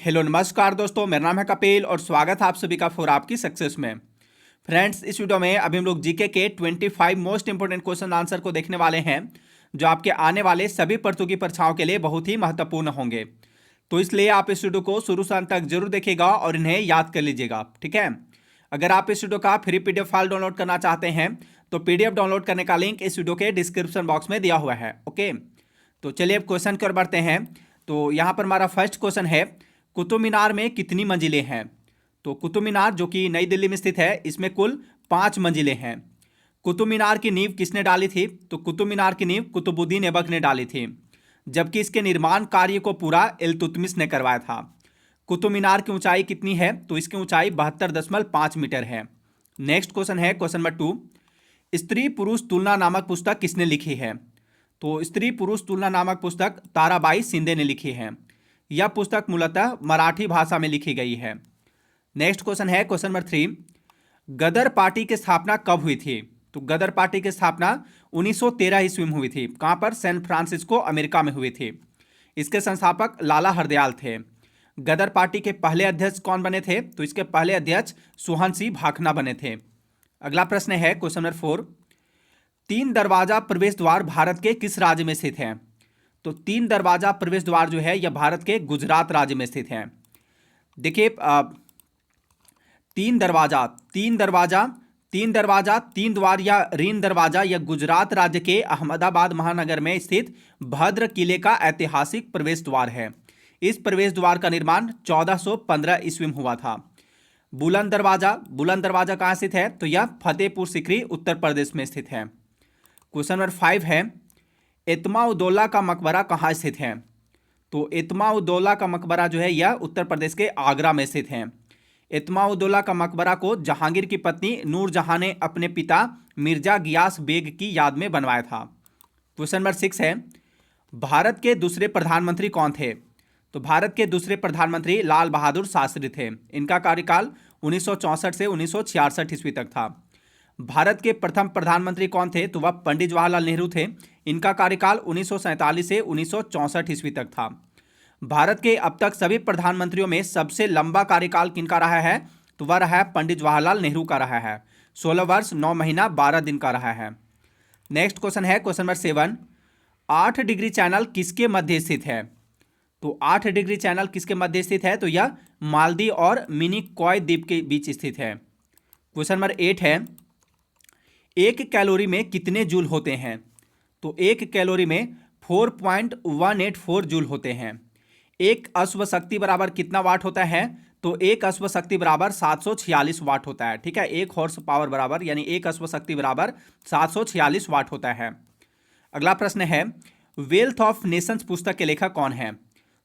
Hello नमस्कार दोस्तों, मेरा नाम है कपिल और स्वागत है आप सभी का फॉर आपकी सक्सेस में। फ्रेंड्स, इस वीडियो में अभी हम लोग जीके के 25 मोस्ट इंपोर्टेंट क्वेश्चन आंसर को देखने वाले हैं जो आपके आने वाले सभी प्रतियोगी परीक्षाओं के लिए बहुत ही महत्वपूर्ण होंगे। तो इसलिए आप इस वीडियो को शुरू से अंत तक जरूर देखिएगा और इन्हें याद कर लीजिएगा, ठीक है। अगर आप इस वीडियो का फ्री पीडीएफ फाइल डाउनलोड करना चाहते हैं तो पीडीएफ डाउनलोड करने का लिंक इस वीडियो के डिस्क्रिप्शन बॉक्स में दिया हुआ है, ओके। तो चलिए अब क्वेश्चन की ओर बढ़ते हैं। तो यहाँ पर हमारा फर्स्ट क्वेश्चन है, कुतुब मीनार में कितनी मंजिलें हैं? तो कुतुब मीनार जो कि नई दिल्ली में स्थित है, इसमें कुल 5 मंजिलें हैं। कुतुब मीनार की नींव किसने डाली थी? तो कुतुब मीनार की नींव कुतुबुद्दीन ऐबक ने डाली थी, जबकि इसके निर्माण कार्य को पूरा इल्तुतमिश ने करवाया था। कुतुब मीनार की ऊंचाई कितनी है? तो इसकी ऊंचाई 72.5 मीटर है। नेक्स्ट क्वेश्चन है क्वेश्चन नंबर 2, स्त्री पुरुष तुलना नामक पुस्तक किसने लिखी है? तो स्त्री पुरुष तुलना नामक पुस्तक ताराबाई शिंदे ने लिखी है। यह पुस्तक मूलतः मराठी भाषा में लिखी गई है। नेक्स्ट क्वेश्चन है क्वेश्चन नंबर 3, गदर पार्टी की स्थापना कब हुई थी? तो गदर पार्टी की स्थापना 1913 ईस्वी में हुई थी। कहां पर? सैन फ्रांसिस्को, अमेरिका में हुई थी। इसके संस्थापक लाला हरदयाल थे। गदर पार्टी के पहले अध्यक्ष कौन बने थे? तो इसके पहले अध्यक्ष सोहन सिंह भाखना बने थे। अगला प्रश्न है क्वेश्चन नंबर 4, 3 दरवाजा प्रवेश द्वार भारत के किस राज्य में स्थित है? तो 3 दरवाजा प्रवेश द्वार जो है यह भारत के गुजरात राज्य में स्थित है। देखिए, 3 दरवाजा, 3 दरवाजा, 3 दरवाजा, 3 द्वार या रीन दरवाजा यह गुजरात राज्य के अहमदाबाद महानगर में स्थित भद्र किले का ऐतिहासिक प्रवेश द्वार है। इस प्रवेश द्वार का निर्माण 1415 ईस्वी में हुआ था। बुलंद दरवाजा, बुलंद दरवाजा कहाँ स्थित है? तो यह फतेहपुर सीकरी, उत्तर प्रदेश में स्थित है। क्वेश्चन नंबर 5 है, एतमाउद्दौला का मकबरा कहाँ स्थित है? तो एतमाउद्दौला का मकबरा जो है यह उत्तर प्रदेश के आगरा में स्थित है। एतमाउद्दौला का मकबरा को जहांगीर की पत्नी नूरजहां ने अपने पिता मिर्जा गियास बेग की याद में बनवाया था। क्वेश्चन नंबर 6 है, भारत के दूसरे प्रधानमंत्री कौन थे? तो भारत के दूसरे प्रधानमंत्री लाल बहादुर शास्त्री थे। इनका कार्यकाल 1964 से 1966 ईस्वी तक था। भारत के प्रथम प्रधानमंत्री कौन थे? तो वह पंडित जवाहरलाल नेहरू थे। इनका कार्यकाल 1947 से 1964 ईस्वी तक था। भारत के अब तक सभी प्रधानमंत्रियों में सबसे लंबा कार्यकाल किनका रहा है? तो वह रहा है पंडित जवाहरलाल नेहरू का रहा है। 16 वर्ष 9 महीना 12 दिन का रहा है। नेक्स्ट क्वेश्चन है क्वेश्चन नंबर 7, 8 डिग्री चैनल किसके मध्य स्थित है? तो 8 डिग्री चैनल किसके मध्य स्थित है? तो यह मालदीव और मिनिकॉय द्वीप के बीच स्थित है। क्वेश्चन नंबर 8 है, 1 कैलोरी में कितने जूल होते हैं? तो 1 कैलोरी में 4.184 जूल होते हैं। 1 अश्व शक्ति बराबर कितना वाट होता है? तो 1 अश्व शक्ति बराबर 746 वाट होता है, ठीक है। 1 हॉर्स पावर बराबर यानी 1 अश्व शक्ति बराबर 746 वाट होता है। अगला प्रश्न है, वेल्थ ऑफ नेशंस पुस्तक के लेखक कौन है?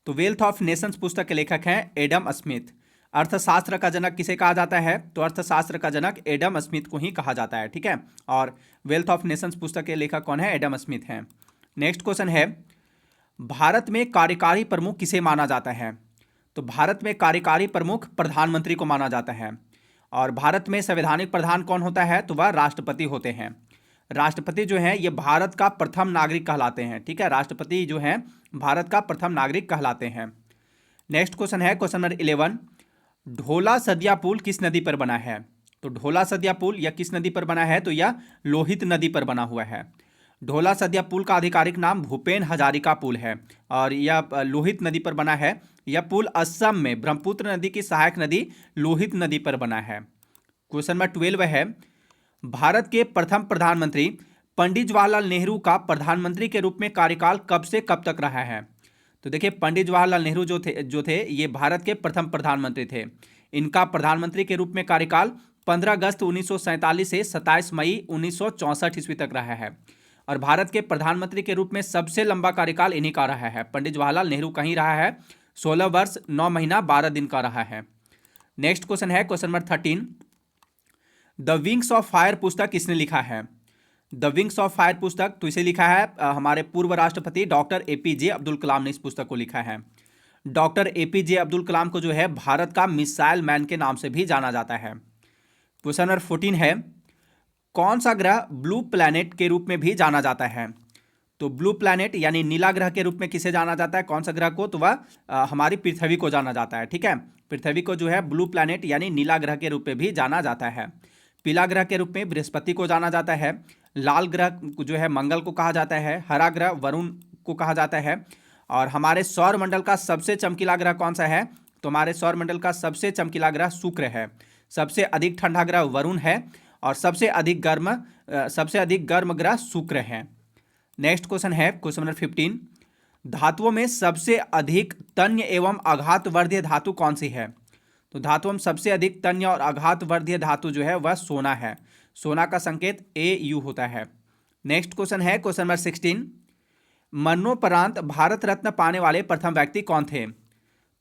तो वेल्थ ऑफ नेशंस पुस्तक के लेखक हैं एडम स्मिथ। अर्थशास्त्र का जनक किसे कहा जाता है? तो अर्थशास्त्र का जनक एडम स्मिथ को ही कहा जाता है, ठीक है। और वेल्थ ऑफ नेशंस पुस्तक के लेखक कौन है? एडम स्मिथ हैं। नेक्स्ट क्वेश्चन है, भारत में कार्यकारी प्रमुख किसे माना जाता है? तो भारत में कार्यकारी प्रमुख प्रधानमंत्री को माना जाता है। और भारत में संवैधानिक प्रधान कौन होता है? तो वह राष्ट्रपति होते हैं। राष्ट्रपति जो है ये भारत का प्रथम नागरिक कहलाते हैं, ठीक है। राष्ट्रपति जो है भारत का प्रथम नागरिक कहलाते हैं। नेक्स्ट क्वेश्चन है क्वेश्चन नंबर 11, ढोला सदिया पुल किस नदी पर बना है? तो ढोला सदिया पुल यह किस नदी पर बना है? तो यह लोहित नदी पर बना हुआ है। ढोला सदिया पुल का आधिकारिक नाम भूपेन हजारिका पुल है और यह लोहित नदी पर बना है। यह पुल असम में ब्रह्मपुत्र नदी की सहायक नदी लोहित नदी पर बना है। क्वेश्चन नंबर 12 है, भारत के प्रथम प्रधानमंत्री पंडित जवाहरलाल नेहरू का प्रधानमंत्री के रूप में कार्यकाल कब से कब तक रहा है? तो देखिए, पंडित जवाहरलाल नेहरू जो थे ये भारत के प्रथम प्रधानमंत्री थे। इनका प्रधानमंत्री के रूप में कार्यकाल 15 अगस्त 1947 से 27 मई 1964 ईस्वी तक रहा है। और भारत के प्रधानमंत्री के रूप में सबसे लंबा कार्यकाल इन्हीं का रहा है, पंडित जवाहरलाल नेहरू का ही रहा है। 16 वर्ष 9 महीना 12 दिन का रहा है। नेक्स्ट क्वेश्चन है question number 13, the wings of fire पुस्तक किसने लिखा है? द विंग्स ऑफ फायर पुस्तक तो इसे लिखा है हमारे पूर्व राष्ट्रपति डॉक्टर एपीजे अब्दुल कलाम ने इस पुस्तक को लिखा है। डॉक्टर एपीजे अब्दुल कलाम को जो है भारत का मिसाइल मैन के नाम से भी जाना जाता है। क्वेश्चन नंबर 14 है, कौन सा ग्रह ब्लू प्लैनेट के रूप में भी जाना जाता है? तो ब्लू प्लैनेट यानी नीला ग्रह के रूप में किसे जाना जाता है, कौन सा ग्रह को, तो वह हमारी पृथ्वी को जाना जाता है। ठीक है, पृथ्वी को जो है ब्लू प्लैनेट यानी नीला ग्रह के रूप में भी जाना जाता है। पीला ग्रह के रूप में बृहस्पति को जाना जाता है। लाल ग्रह जो है मंगल को कहा जाता है। हरा ग्रह वरुण को कहा जाता है। और हमारे सौर मंडल का सबसे चमकीला ग्रह कौन सा है, तो हमारे सौर मंडल का सबसे चमकीला ग्रह शुक्र है। सबसे अधिक ठंडा ग्रह वरुण है और सबसे अधिक गर्म ग्रह शुक्र है। नेक्स्ट क्वेश्चन है क्वेश्चन नंबर 15, धातुओं में सबसे अधिक तन्य एवं आघातवर्धीय धातु कौन सी है। तो धातुओं में सबसे अधिक तन्य और आघातवर्धीय धातु जो है वह सोना है। सोना का संकेत Au होता है। नेक्स्ट क्वेश्चन है क्वेश्चन नंबर 16, मरणोपरांत भारत रत्न पाने वाले प्रथम व्यक्ति कौन थे।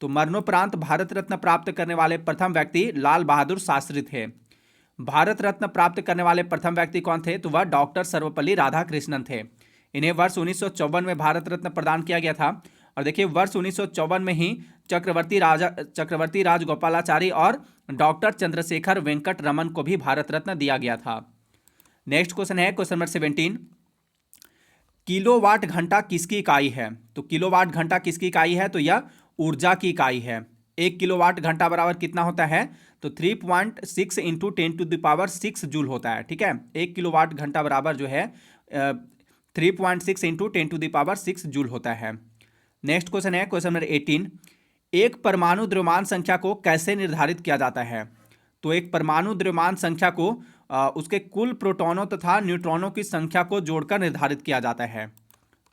तो मरणोपरांत भारत रत्न प्राप्त करने वाले प्रथम व्यक्ति लाल बहादुर शास्त्री थे। भारत रत्न प्राप्त करने वाले प्रथम व्यक्ति कौन थे, तो वह डॉक्टर सर्वपल्ली राधाकृष्णन थे। इन्हें वर्ष 1954 में भारत रत्न प्रदान किया गया था। और देखिए वर्ष 1954 में ही चक्रवर्ती राजगोपालाचारी और डॉक्टर चंद्रशेखर वेंकट रमन को भी भारत रत्न दिया गया था। नेक्स्ट क्वेश्चन है क्वेश्चन नंबर 17, किलोवाट घंटा किसकी इकाई है। तो किलोवाट घंटा किसकी इकाई है, तो यह ऊर्जा की इकाई है। 1 किलोवाट घंटा बराबर कितना होता है, तो 3.6 इंटू 10⁶ जूल होता है। ठीक है, 1 किलोवाट घंटा बराबर जो है 3.6 इंटू 10⁶ जूल होता है। नेक्स्ट क्वेश्चन है क्वेश्चन नंबर 18, एक परमाणु द्रव्यमान संख्या को कैसे निर्धारित किया जाता है। तो एक परमाणु द्रव्यमान संख्या को उसके कुल प्रोटॉनों तथा न्यूट्रॉनों की संख्या को जोड़कर निर्धारित किया जाता है।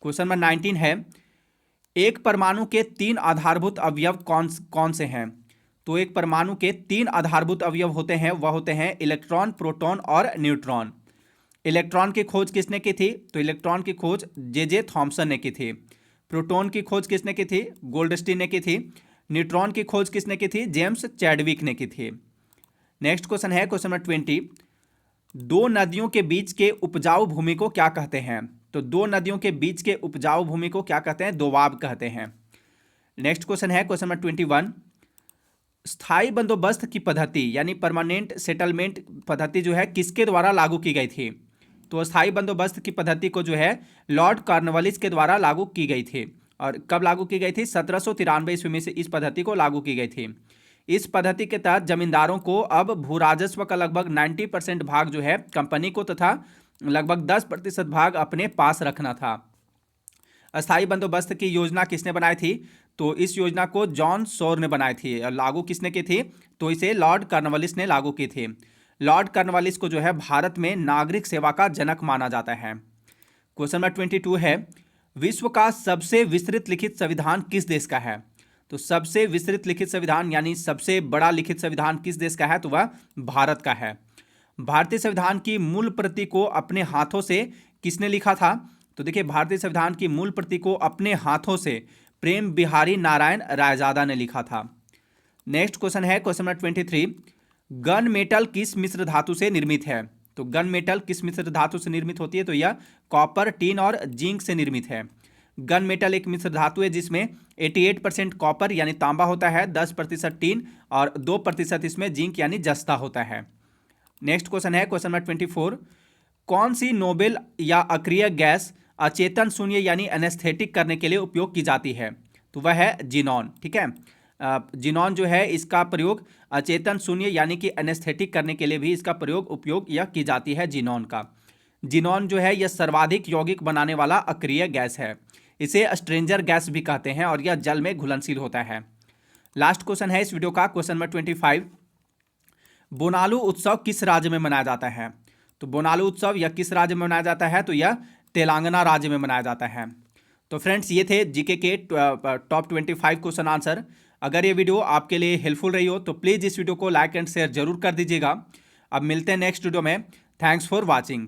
क्वेश्चन नंबर 19 है, एक परमाणु के 3 आधारभूत अवयव कौन से हैं। तो एक परमाणु के 3 आधारभूत अवयव होते हैं, वह होते हैं इलेक्ट्रॉन, प्रोटॉन और न्यूट्रॉन। इलेक्ट्रॉन की खोज किसने की थी, तो इलेक्ट्रॉन की खोज जे थॉमसन ने की थी। प्रोटॉन की खोज किसने की थी, गोल्डस्टीन ने की थी। न्यूट्रॉन की खोज किसने की थी, जेम्स चैडविक ने की थी। नेक्स्ट क्वेश्चन है क्वेश्चन नंबर 20, दो नदियों के बीच के उपजाऊ भूमि को क्या कहते हैं। तो दो नदियों के बीच के उपजाऊ भूमि को क्या कहते हैं, दोआब कहते हैं। नेक्स्ट क्वेश्चन है क्वेश्चन नंबर 21, स्थायी बंदोबस्त की पद्धति यानी परमानेंट सेटलमेंट पद्धति जो है किसके द्वारा लागू की गई थी। तो स्थायी बंदोबस्त की पद्धति को जो है लॉर्ड कॉर्नवालिस के द्वारा लागू की गई थी। और कब लागू की गई थी, 1793 ईस्वी में से इस पद्धति को लागू की गई थी। इस पद्धति के तहत जमींदारों को अब भू राजस्व का लगभग 90% भाग जो है कंपनी को तथा लगभग 10% भाग अपने पास रखना था। अस्थायी बंदोबस्त की योजना किसने बनाई थी, तो इस योजना को जॉन सोर ने बनाई थी। और लागू किसने की थी, तो इसे लॉर्ड कॉर्नवालिस ने लागू की थी। लॉर्ड कॉर्नवालिस को जो है भारत में नागरिक सेवा का जनक माना जाता है। क्वेश्चन नंबर 22 है, विश्व का सबसे विस्तृत लिखित संविधान किस देश का है। तो सबसे विस्तृत लिखित संविधान यानी सबसे बड़ा लिखित संविधान किस देश का है, तो वह भारत का है। भारतीय संविधान की मूल प्रति को अपने हाथों से किसने लिखा था। तो देखिए भारतीय संविधान की मूल प्रति को अपने हाथों से प्रेम बिहारी नारायण रायजादा ने लिखा था। नेक्स्ट क्वेश्चन है क्वेश्चन नंबर 23, गन मेटल किस मिश्र धातु से निर्मित है। तो गन मेटल किस मिश्र धातु से निर्मित होती है, तो यह कॉपर, टीन और जिंक से निर्मित है। गन मेटल एक मिश्र धातु है जिसमें 88% कॉपर यानी तांबा होता है, 10% टीन और 2% इसमें जिंक यानी जस्ता होता है। नेक्स्ट क्वेश्चन है क्वेश्चन नंबर 24, कौन सी नोबेल या अक्रिय गैस अचेतन शून्य यानी एनेस्थेटिक करने के लिए उपयोग की जाती है। तो वह है जिनॉन। ठीक है, जिनॉन जो है इसका प्रयोग अचेतन शून्य यानी कि एनेस्थेटिक करने के लिए भी इसका उपयोग यह की जाती है जिनॉन का। जिनॉन जो है यह सर्वाधिक यौगिक बनाने वाला अक्रिय गैस है। इसे स्ट्रेंजर गैस भी कहते हैं और यह जल में घुलनशील होता है। लास्ट क्वेश्चन है इस वीडियो का क्वेश्चन नंबर 25, बोनालू उत्सव किस राज्य में मनाया जाता है। तो बोनालू उत्सव यह किस राज्य में मनाया जाता है, तो यह तेलंगाना राज्य में मनाया जाता है। तो फ्रेंड्स ये थे जीके के टॉप 25 क्वेश्चन आंसर। अगर ये वीडियो आपके लिए हेल्पफुल रही हो तो प्लीज़ इस वीडियो को लाइक एंड शेयर जरूर कर दीजिएगा। अब मिलते हैं नेक्स्ट वीडियो में। Thanks for watching.